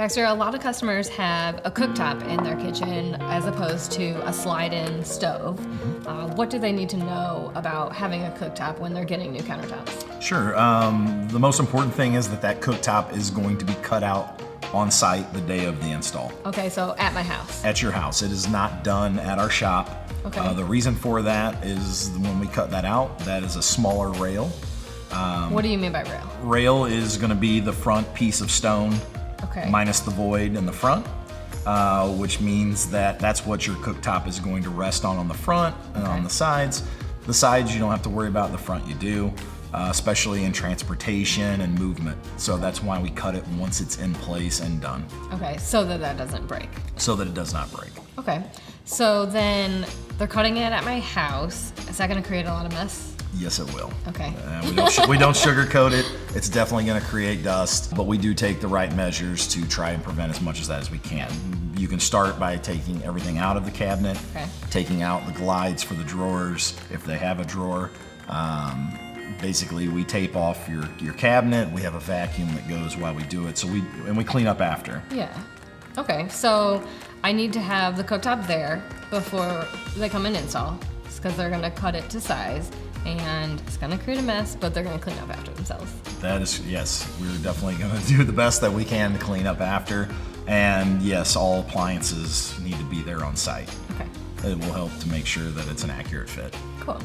Baxter, a lot of customers have a cooktop in their kitchen as opposed to a slide-in stove. What do they need to know about having a cooktop when they're getting new countertops? Sure. The most important thing is that cooktop is going to be cut out on site the day of the install. Okay, so at my house. At your house. It is not done at our shop. Okay. The reason for that is when we cut that out, that is a smaller rail. What do you mean by rail? Rail is going to be the front piece of stone, Okay. minus the void in the front, which means that's what your cooktop is going to rest on the front and on the sides. The sides you don't have to worry about, the front you do, especially in transportation and movement. So that's why we cut it once it's in place and done. Okay, so that doesn't break. So that it does not break. Okay, so then they're cutting it at my house. Is that gonna create a lot of mess? Yes, it will. Okay. We don't sugarcoat it. It's definitely going to create dust, but we do take the right measures to try and prevent as much of that as we can. You can start by taking everything out of the cabinet, taking out the glides for the drawers, if they have a drawer. Basically, we tape off your cabinet. We have a vacuum that goes while we do it, so we clean up after. Yeah. Okay, so I need to have the cooktop there before they come and install, because they're gonna cut it to size, and it's gonna create a mess, but they're gonna clean up after themselves. That is, yes, we're definitely gonna do the best that we can to clean up after. And yes, all appliances need to be there on site. Okay. It will help to make sure that it's an accurate fit. Cool.